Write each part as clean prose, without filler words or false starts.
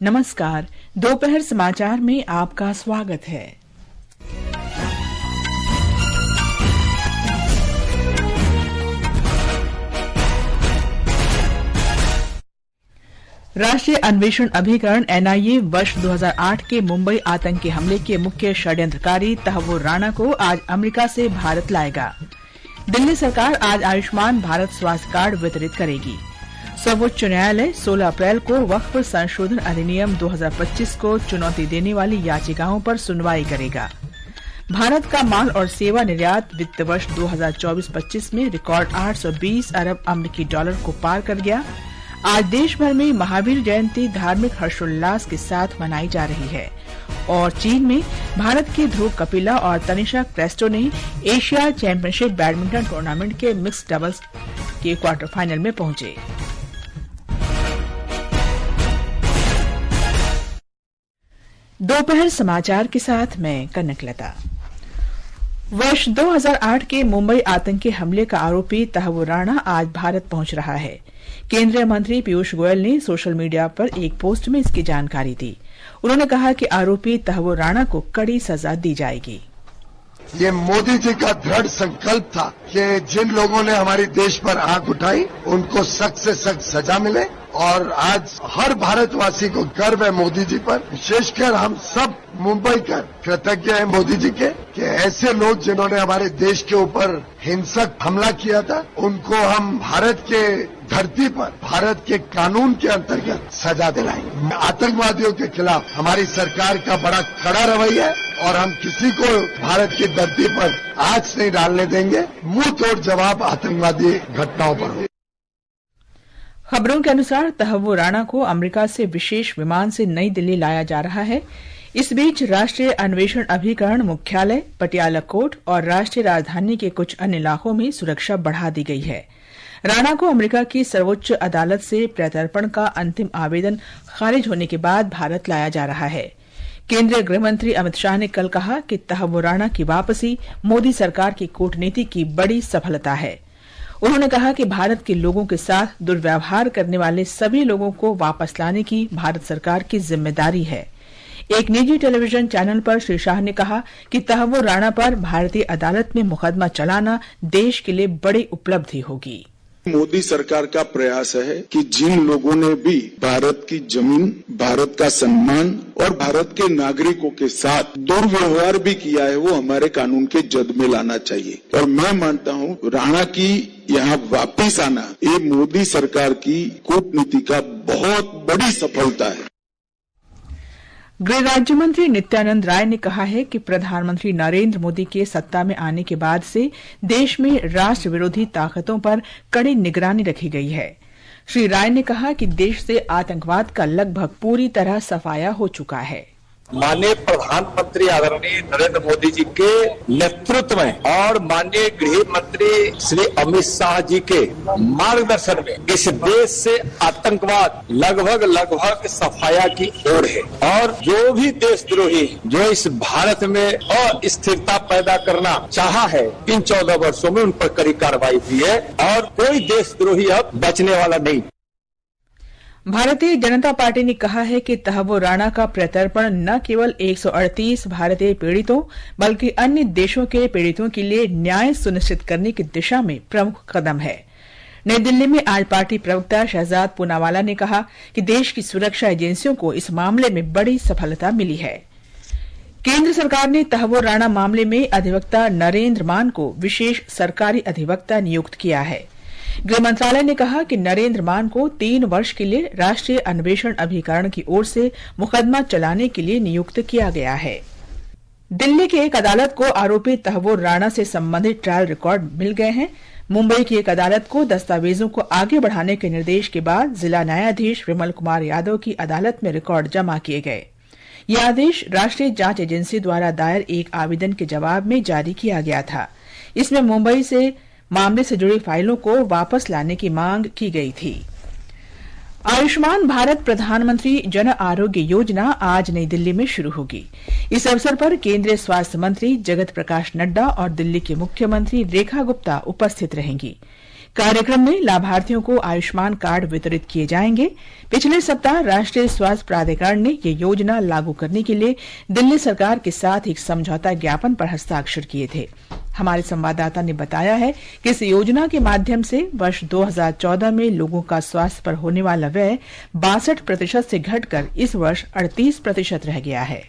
नमस्कार, दोपहर समाचार में आपका स्वागत है। राष्ट्रीय अन्वेषण अभिकरण एनआईए वर्ष 2008 के मुंबई आतंकी हमले के मुख्य षड्यंत्रकारी तहव्वुर राणा को आज अमेरिका से भारत लाएगा। दिल्ली सरकार आज आयुष्मान भारत स्वास्थ्य कार्ड वितरित करेगी। सर्वोच्च न्यायालय 16 अप्रैल को वक्फ संशोधन अधिनियम 2025 को चुनौती देने वाली याचिकाओं पर सुनवाई करेगा। भारत का माल और सेवा निर्यात वित्त वर्ष 2024-25 में रिकॉर्ड 820 अरब अमेरिकी डॉलर को पार कर गया। आज देश भर में महावीर जयंती धार्मिक हर्षोल्लास के साथ मनाई जा रही है और चीन में भारत की ध्रुव कपिला और तनिषा क्रेस्टो ने एशिया चैंपियनशिप बैडमिंटन टूर्नामेंट के मिक्स्ड डबल्स के क्वार्टर फाइनल में पहुंचे। दोपहर समाचार के साथ मैं कनकलता। वर्ष 2008 के मुंबई आतंकी हमले का आरोपी तहव्वुर राणा आज भारत पहुंच रहा है। केंद्रीय मंत्री पीयूष गोयल ने सोशल मीडिया पर एक पोस्ट में इसकी जानकारी दी। उन्होंने कहा कि आरोपी तहव्वुर राणा को कड़ी सजा दी जाएगी। ये मोदी जी का दृढ़ संकल्प था कि जिन लोगों ने हमारे देश पर आंख उठाई उनको सख्त से सख्त सजा मिले और आज हर भारतवासी को गर्व है मोदी जी पर। विशेषकर हम सब मुंबई कर कृतज्ञ हैं मोदी जी के कि ऐसे लोग जिन्होंने हमारे देश के ऊपर हिंसक हमला किया था उनको हम भारत के धरती पर भारत के कानून के अंतर्गत सजा दिलाएंगे। आतंकवादियों के खिलाफ हमारी सरकार का बड़ा कड़ा रवैया है और हम किसी को भारत की धरती पर आंच नहीं डालने देंगे। मुंह तोड़ जवाब आतंकवादी घटनाओं पर। खबरों के अनुसार तहव्वुर राणा को अमेरिका से विशेष विमान से नई दिल्ली लाया जा रहा है। इस बीच राष्ट्रीय अन्वेषण अभिकरण मुख्यालय, पटियाला कोर्ट और राष्ट्रीय राजधानी के कुछ अन्य इलाकों में सुरक्षा बढ़ा दी गई है। राणा को अमेरिका की सर्वोच्च अदालत से प्रत्यर्पण का अंतिम आवेदन खारिज होने के बाद भारत लाया जा रहा है। केंद्रीय गृह मंत्री अमित शाह ने कल कहा कि तहव्वुर राणा की वापसी मोदी सरकार की कूटनीति की बड़ी सफलता है। उन्होंने कहा कि भारत के लोगों के साथ दुर्व्यवहार करने वाले सभी लोगों को वापस लाने की भारत सरकार की जिम्मेदारी है। एक निजी टेलीविजन चैनल पर श्री शाह ने कहा कि तहव्वुर राणा पर भारतीय अदालत में मुकदमा चलाना देश के लिए बड़ी उपलब्धि होगी। मोदी सरकार का प्रयास है कि जिन लोगों ने भी भारत की जमीन, भारत का सम्मान और भारत के नागरिकों के साथ दुर्व्यवहार भी किया है वो हमारे कानून के जद में लाना चाहिए। और मैं मानता हूँ राणा की यहाँ वापिस आना ये मोदी सरकार की कूटनीति का बहुत बड़ी सफलता है। गृह राज्य मंत्री नित्यानंद राय ने कहा है कि प्रधानमंत्री नरेंद्र मोदी के सत्ता में आने के बाद से देश में राष्ट्र विरोधी ताकतों पर कड़ी निगरानी रखी गई है। श्री राय ने कहा कि देश से आतंकवाद का लगभग पूरी तरह सफाया हो चुका है। माननीय प्रधानमंत्री आदरणीय नरेंद्र मोदी जी के नेतृत्व में और माननीय गृह मंत्री श्री अमित शाह जी के मार्गदर्शन में इस देश से आतंकवाद लगभग सफाया की ओर है और जो भी देशद्रोही जो इस भारत में अस्थिरता पैदा करना चाहा है इन 14 वर्षों में उन पर कड़ी कार्रवाई हुई है और कोई देशद्रोही अब बचने वाला नहीं। भारतीय जनता पार्टी ने कहा है कि तहव्वुर राणा का प्रत्यर्पण न केवल 138 भारतीय पीड़ितों बल्कि अन्य देशों के पीड़ितों के लिए न्याय सुनिश्चित करने की दिशा में प्रमुख कदम है। नई दिल्ली में आज पार्टी प्रवक्ता शहजाद पूनावाला ने कहा कि देश की सुरक्षा एजेंसियों को इस मामले में बड़ी सफलता मिली है। केंद्र सरकार ने तहव्वुर राणा मामले में अधिवक्ता नरेंद्र मान को विशेष सरकारी अधिवक्ता नियुक्त किया है। गृह मंत्रालय ने कहा कि नरेंद्र मान को 3 वर्ष के लिए राष्ट्रीय अन्वेषण अभिकरण की ओर से मुकदमा चलाने के लिए नियुक्त किया गया है। दिल्ली की एक अदालत को आरोपी तहव्वुर राणा से संबंधित ट्रायल रिकॉर्ड मिल गए हैं। मुंबई की एक अदालत को दस्तावेजों को आगे बढ़ाने के निर्देश के बाद जिला न्यायाधीश विमल कुमार यादव की अदालत में रिकॉर्ड जमा किए गए। यह आदेश राष्ट्रीय जांच एजेंसी द्वारा दायर एक आवेदन के जवाब में जारी किया गया था। इसमें मुंबई से मामले से जुड़ी फाइलों को वापस लाने की मांग की गई थी। आयुष्मान भारत प्रधानमंत्री जन आरोग्य योजना आज नई दिल्ली में शुरू होगी। इस अवसर पर केंद्रीय स्वास्थ्य मंत्री जगत प्रकाश नड्डा और दिल्ली की मुख्यमंत्री रेखा गुप्ता उपस्थित रहेंगी। कार्यक्रम में लाभार्थियों को आयुष्मान कार्ड वितरित किए जाएंगे। पिछले सप्ताह राष्ट्रीय स्वास्थ्य प्राधिकरण ने ये योजना लागू करने के लिए दिल्ली सरकार के साथ एक समझौता ज्ञापन पर हस्ताक्षर किए थे। हमारे संवाददाता ने बताया है कि इस योजना के माध्यम से वर्ष 2014 में लोगों का स्वास्थ्य पर होने वाला व्यय 62% से घटकर इस वर्ष 38% रह गया है।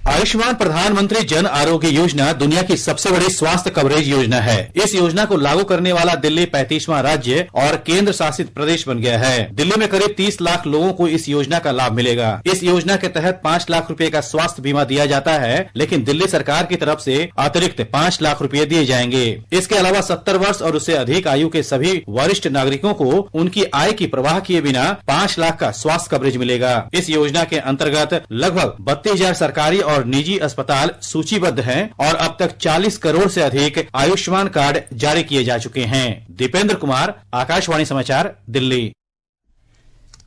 आयुष्मान प्रधानमंत्री जन आरोग्य योजना दुनिया की सबसे बड़ी स्वास्थ्य कवरेज योजना है। इस योजना को लागू करने वाला दिल्ली 35वां राज्य और केंद्र शासित प्रदेश बन गया है। दिल्ली में करीब 30 लाख लोगों को इस योजना का लाभ मिलेगा। इस योजना के तहत 5 लाख रुपए का स्वास्थ्य बीमा दिया जाता है, लेकिन दिल्ली सरकार की तरफ से अतिरिक्त 5 लाख रुपए दिए जाएंगे। इसके अलावा 70 वर्ष और उससे अधिक आयु के सभी वरिष्ठ नागरिकों को उनकी आय की परवाह किए बिना 5 लाख का स्वास्थ्य कवरेज मिलेगा। इस योजना के अंतर्गत लगभग 32,000 सरकारी और निजी अस्पताल सूचीबद्ध हैं और अब तक 40 करोड़ से अधिक आयुष्मान कार्ड जारी किए जा चुके हैं। दीपेंद्र कुमार, आकाशवाणी समाचार, दिल्ली।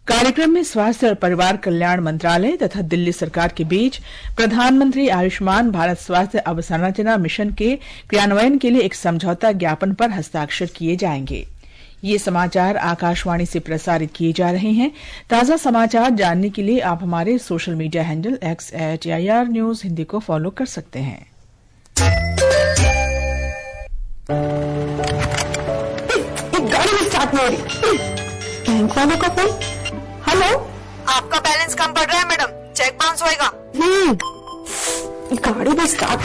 कार्यक्रम में स्वास्थ्य और परिवार कल्याण मंत्रालय तथा दिल्ली सरकार के बीच प्रधानमंत्री आयुष्मान भारत स्वास्थ्य अवसंरचना मिशन के क्रियान्वयन के लिए एक समझौता ज्ञापन पर हस्ताक्षर किए जाएंगे। ये समाचार आकाशवाणी से प्रसारित किए जा रहे हैं। ताजा समाचार जानने के लिए आप हमारे social media handle x@AIR News Hindi को फॉलो कर सकते हैं। गाड़ी में स्टार्ट नहीं हो रही। बैंक वालों का फोन। हेलो, आपका बैलेंस कम पड़ रहा है मैडम, चेक बाउंस होएगा। गाड़ी में स्टार्ट।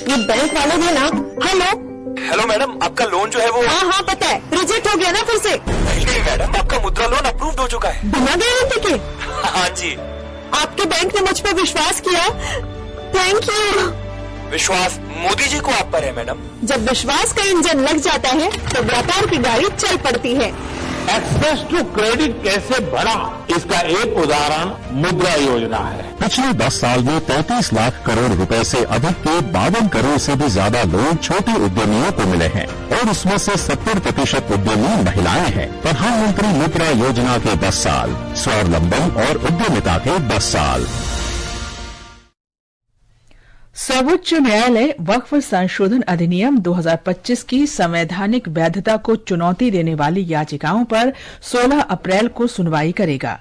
ये बैंक वाले भी ना। हेलो मैडम, आपका लोन जो है वो। हाँ पता है, रिजेक्ट हो गया ना फिर से। नहीं मैडम, आपका मुद्रा लोन अप्रूव्ड हो चुका है। बिना गारंटी के। हाँ जी। आपके बैंक ने मुझ पर विश्वास किया, थैंक यू। विश्वास मोदी जी को आप पर है मैडम। जब विश्वास का इंजन लग जाता है तो व्यापार की गाड़ी चल पड़ती है। एक्सेस टू क्रेडिट कैसे बढ़ा, इसका एक उदाहरण मुद्रा योजना है। पिछले 10 साल में 35 लाख करोड़ रुपए से अधिक के 52 करोड़ से भी ज्यादा लोन छोटे उद्यमियों को मिले हैं और उसमें से 70% उद्यमी महिलाएं हैं। प्रधानमंत्री मुद्रा योजना के 10 साल, स्वावलंबन और उद्यमिता के 10 साल। सर्वोच्च न्यायालय वक्फ संशोधन अधिनियम 2025 की संवैधानिक वैधता को चुनौती देने वाली याचिकाओं पर 16 अप्रैल को सुनवाई करेगा।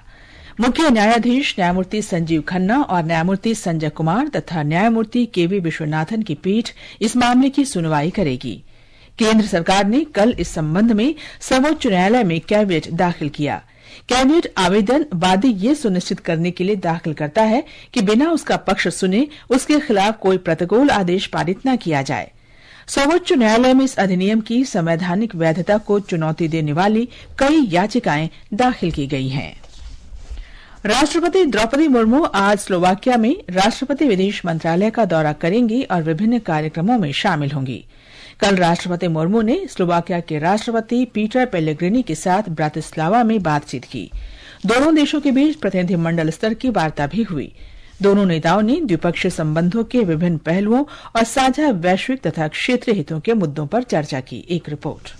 मुख्य न्यायाधीश न्यायमूर्ति संजीव खन्ना और न्यायमूर्ति संजय कुमार तथा न्यायमूर्ति केवी विश्वनाथन की पीठ इस मामले की सुनवाई करेगी। केंद्र सरकार ने कल इस संबंध में सर्वोच्च न्यायालय में कैविएट दाखिल किया। कैविएट आवेदन वादी ये सुनिश्चित करने के लिए दाखिल करता है कि बिना उसका पक्ष सुने उसके खिलाफ कोई प्रतिकूल आदेश पारित न किया जाए। सर्वोच्च न्यायालय में इस अधिनियम की संवैधानिक वैधता को चुनौती देने वाली कई याचिकाएं दाखिल की गई हैं। राष्ट्रपति द्रौपदी मुर्मू आज स्लोवाकिया में राष्ट्रपति विदेश मंत्रालय का दौरा करेंगी और विभिन्न कार्यक्रमों में शामिल होंगी। कल राष्ट्रपति मुर्मू ने स्लोवाकिया के राष्ट्रपति पीटर पेलेग्रिनी के साथ ब्रातिस्लावा में बातचीत की। दोनों देशों के बीच प्रतिनिधिमंडल स्तर की वार्ता भी हुई। दोनों नेताओं ने द्विपक्षीय संबंधों के विभिन्न पहलुओं और साझा वैश्विक तथा क्षेत्रीय हितों के मुद्दों पर चर्चा की। एक रिपोर्ट।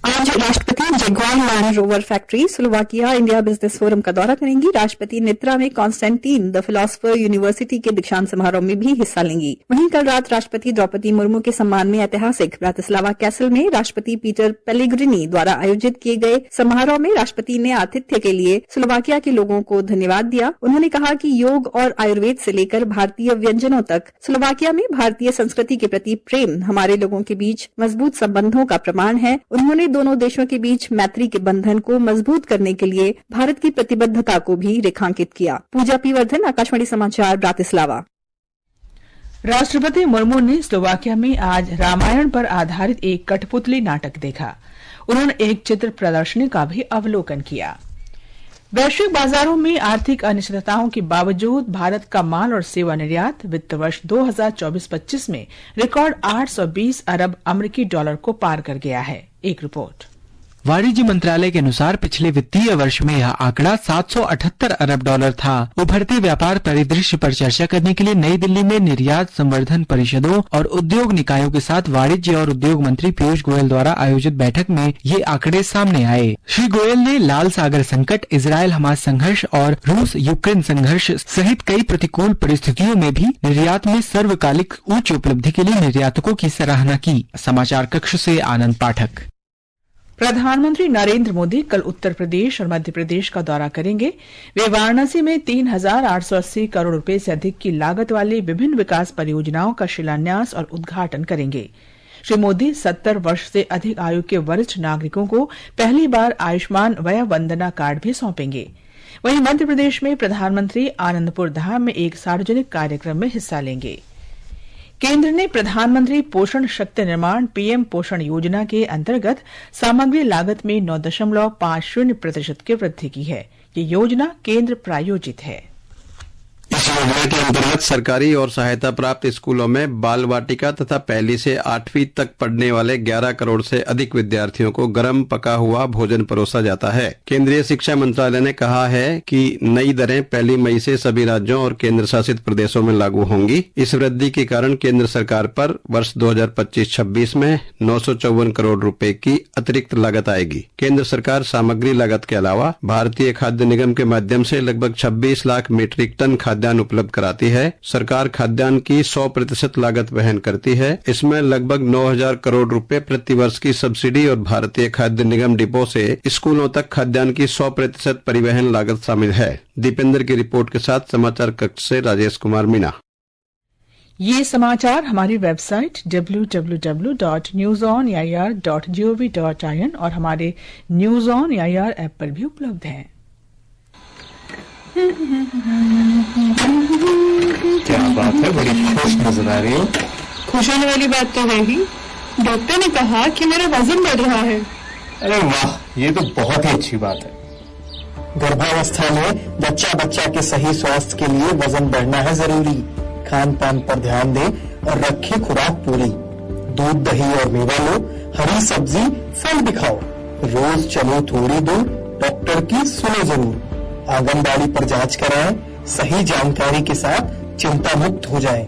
आज राष्ट्रपति Jaguar land rover factory Slovakia India business forum का दौरा करेंगी। राष्ट्रपति नित्रा में कॉन्स्टेंटीन द फिलोसोफर यूनिवर्सिटी के दीक्षांत समारोह में भी हिस्सा लेंगी। वहीं कल रात राष्ट्रपति द्रौपदी मुर्मू के सम्मान में ऐतिहासिक ब्रातिस्लावा कैसल में राष्ट्रपति पीटर पेलेग्रिनी द्वारा आयोजित किए गए समारोह में राष्ट्रपति ने आतिथ्य के लिए स्लोवाकिया के लोगों को धन्यवाद दिया। उन्होंने कहा कि योग और आयुर्वेद से लेकर भारतीय व्यंजनों तक स्लोवाकिया में भारतीय संस्कृति के प्रति प्रेम हमारे लोगों के बीच मजबूत संबंधों का प्रमाण है। उन्होंने दोनों देशों के बीच मैत्री के बंधन को मजबूत करने के लिए भारत की प्रतिबद्धता को भी रेखांकित किया। पूजा पी वर्धन, आकाशवाणी समाचार, ब्रातिस्लावा। राष्ट्रपति मुर्मू ने स्लोवाकिया में आज रामायण पर आधारित एक कठपुतली नाटक देखा। उन्होंने एक चित्र प्रदर्शनी का भी अवलोकन किया। वैश्विक बाजारों में आर्थिक अनिश्चितताओं के बावजूद भारत का माल और सेवा निर्यात वित्त वर्ष 2024-25 में रिकॉर्ड 820 अरब अमेरिकी डॉलर को पार कर गया है। एक रिपोर्ट। वाणिज्य मंत्रालय के अनुसार पिछले वित्तीय वर्ष में यह आंकड़ा 778 अरब डॉलर था। उभरते व्यापार परिदृश्य पर चर्चा करने के लिए नई दिल्ली में निर्यात संवर्धन परिषदों और उद्योग निकायों के साथ वाणिज्य और उद्योग मंत्री पीयूष गोयल द्वारा आयोजित बैठक में ये आंकड़े सामने आए। श्री गोयल ने लाल सागर संकट, इजरायल हमास संघर्ष और रूस यूक्रेन संघर्ष सहित कई प्रतिकूल परिस्थितियों में भी निर्यात में सर्वकालिक उच्च उपलब्धि के लिए निर्यातकों की सराहना की। समाचार कक्ष से आनंद पाठक। प्रधानमंत्री नरेंद्र मोदी कल उत्तर प्रदेश और मध्य प्रदेश का दौरा करेंगे। वे वाराणसी में 3,880 करोड़ रुपए से अधिक की लागत वाली विभिन्न विकास परियोजनाओं का शिलान्यास और उद्घाटन करेंगे। श्री मोदी 70 वर्ष से अधिक आयु के वरिष्ठ नागरिकों को पहली बार आयुष्मान वय वंदना कार्ड भी सौंपेंगे। वहीं मध्य प्रदेश में प्रधानमंत्री आनंदपुर धाम में एक सार्वजनिक कार्यक्रम में हिस्सा लेंगे। केंद्र ने प्रधानमंत्री पोषण शक्ति निर्माण पीएम पोषण योजना के अंतर्गत सामग्री लागत में 9.50% की वृद्धि की है। ये योजना केंद्र प्रायोजित है। इस योजना के अंतर्गत सरकारी और सहायता प्राप्त स्कूलों में बाल वाटिका तथा पहली से 8वीं तक पढ़ने वाले 11 करोड़ से अधिक विद्यार्थियों को गर्म पका हुआ भोजन परोसा जाता है। केंद्रीय शिक्षा मंत्रालय ने कहा है कि नई दरें 1 मई से सभी राज्यों और केंद्र शासित प्रदेशों में लागू होंगी। इस वृद्धि के कारण केंद्र सरकार पर वर्ष 2025-26 में 954 करोड़ रुपए की अतिरिक्त लागत आएगी। केंद्र सरकार सामग्री लागत के अलावा भारतीय खाद्य निगम के माध्यम से लगभग 26 लाख मीट्रिक टन खाद्यान्न उपलब्ध कराती है। सरकार खाद्यान्न की 100% लागत वहन करती है। इसमें लगभग 9,000 करोड़ रुपए प्रति वर्ष की सब्सिडी और भारतीय खाद्य निगम डिपो से स्कूलों तक खाद्यान्न की 100% परिवहन लागत शामिल है। दीपेंद्र की रिपोर्ट के साथ समाचार कक्ष से राजेश कुमार मीना। ये समाचार हमारी वेबसाइट www.newsonair.gov.in और हमारे न्यूज ऑन एआईआर ऐप पर भी उपलब्ध हैं। क्या बात है, बड़ी खुश नजर आ रही हो। खुश होने वाली बात तो है ही। डॉक्टर ने कहा कि मेरा वजन बढ़ रहा है। अरे वाह, ये तो बहुत ही अच्छी बात है। गर्भावस्था में बच्चा के सही स्वास्थ्य के लिए वजन बढ़ना है जरूरी। खान पान पर ध्यान दें और रखें खुराक पूरी। दूध दही और मेवा लो, हरी सब्जी फल भी खाओ। रोज चलो थोड़ी दूर, डॉक्टर की सुनो जरूर। आंगनबाड़ी पर जांच कराएं, सही जानकारी के साथ चिंता मुक्त हो जाएं।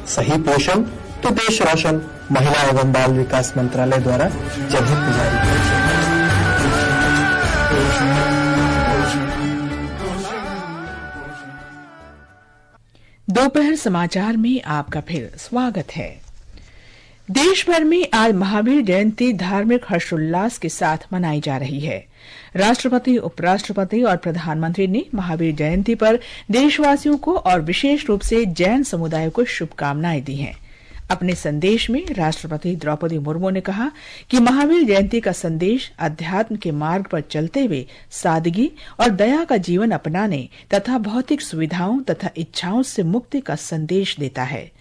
सही पोषण तो देश रोशन। महिला एवं बाल विकास मंत्रालय द्वारा जनहित में जारी। दोपहर समाचार में आपका फिर स्वागत है। देश भर में आज महावीर जयंती धार्मिक हर्षोल्लास के साथ मनाई जा रही है। राष्ट्रपति, उपराष्ट्रपति और प्रधानमंत्री ने महावीर जयंती पर देशवासियों को और विशेष रूप से जैन समुदाय को शुभकामनाएं दी हैं। अपने संदेश में राष्ट्रपति द्रौपदी मुर्मू ने कहा कि महावीर जयंती का संदेश अध्यात्म के मार्ग पर चलते हुए सादगी और दया का जीवन अपनाने तथा भौतिक सुविधाओं तथा इच्छाओं से मुक्ति का संदेश देता है।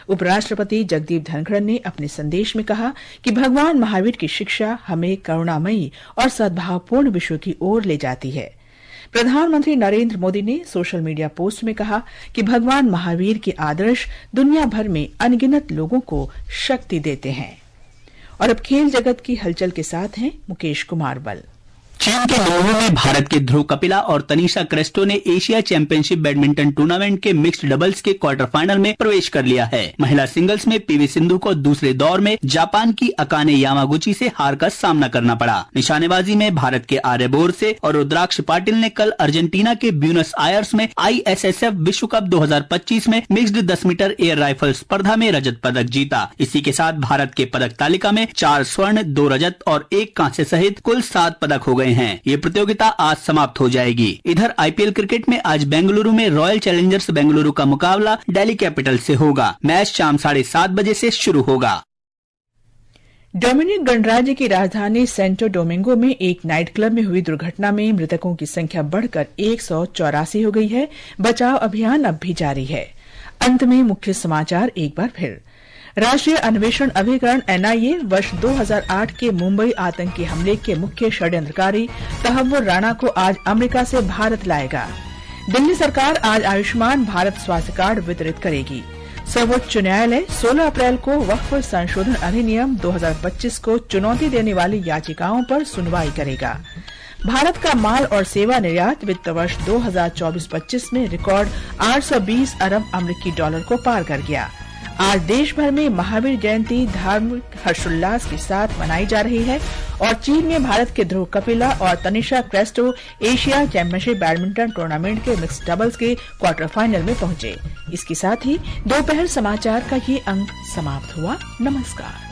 उपराष्ट्रपति जगदीप धनखड़ ने अपने संदेश में कहा कि भगवान महावीर की शिक्षा हमें करुणामयी और सद्भावपूर्ण विश्व की ओर ले जाती है। प्रधानमंत्री नरेंद्र मोदी ने सोशल मीडिया पोस्ट में कहा कि भगवान महावीर के आदर्श दुनिया भर में अनगिनत लोगों को शक्ति देते हैं। और अब खेल जगत की हलचल के साथ हैं मुकेश कुमार बल। चीन के लोगों में भारत के ध्रुव कपिला और तनिषा क्रेस्टो ने एशिया चैंपियनशिप बैडमिंटन टूर्नामेंट के मिक्स्ड डबल्स के क्वार्टर फाइनल में प्रवेश कर लिया है। महिला सिंगल्स में पीवी सिंधु को दूसरे दौर में जापान की अकाने यामागुची से हार का सामना करना पड़ा। निशानेबाजी में भारत के आर्य बोरसे और रुद्राक्ष पाटिल ने कल अर्जेंटीना के ब्यूनस आयर्स में ISSF विश्व कप 2025 में मिक्स्ड 10 मीटर एयर राइफल स्पर्धा में रजत पदक जीता। इसी के साथ भारत के पदक तालिका में 4 स्वर्ण, 2 रजत और 1 कांस्य सहित कुल 7 पदक हो गए हैं। ये प्रतियोगिता आज समाप्त हो जाएगी। इधर IPL क्रिकेट में आज बेंगलुरु में रॉयल चैलेंजर्स बेंगलुरु का मुकाबला दिल्ली कैपिटल से होगा। मैच शाम 7:30 बजे से शुरू होगा। डोमिनिक गणराज्य की राजधानी सेंटो डोमिंगो में एक नाइट क्लब में हुई दुर्घटना में मृतकों की संख्या बढ़कर 184 हो गई है। बचाव अभियान अब भी जारी है। अंत में मुख्य समाचार एक बार फिर। राष्ट्रीय अन्वेषण अभिकरण NIA वर्ष 2008 के मुंबई आतंकी हमले के मुख्य षड्यंत्रकारी तहव्वुर राणा को आज अमेरिका से भारत लाएगा। दिल्ली सरकार आज आयुष्मान भारत स्वास्थ्य कार्ड वितरित करेगी। सर्वोच्च न्यायालय 16 अप्रैल को वक्फ संशोधन अधिनियम 2025 को चुनौती देने वाली याचिकाओं पर सुनवाई करेगा। भारत का माल और सेवा निर्यात वित्त वर्ष 2024-25 में रिकॉर्ड 820 अरब अमेरिकी डॉलर को पार कर गया। आज देश भर में महावीर जयंती धार्मिक हर्षोल्लास के साथ मनाई जा रही है और चीन में भारत के ध्रुव कपिला और Tanisha Crasto Asia championship badminton tournament के मिक्स्ड डबल्स के क्वार्टर फाइनल में पहुंचे। इसके साथ ही दोपहर समाचार का ये अंक समाप्त हुआ। नमस्कार।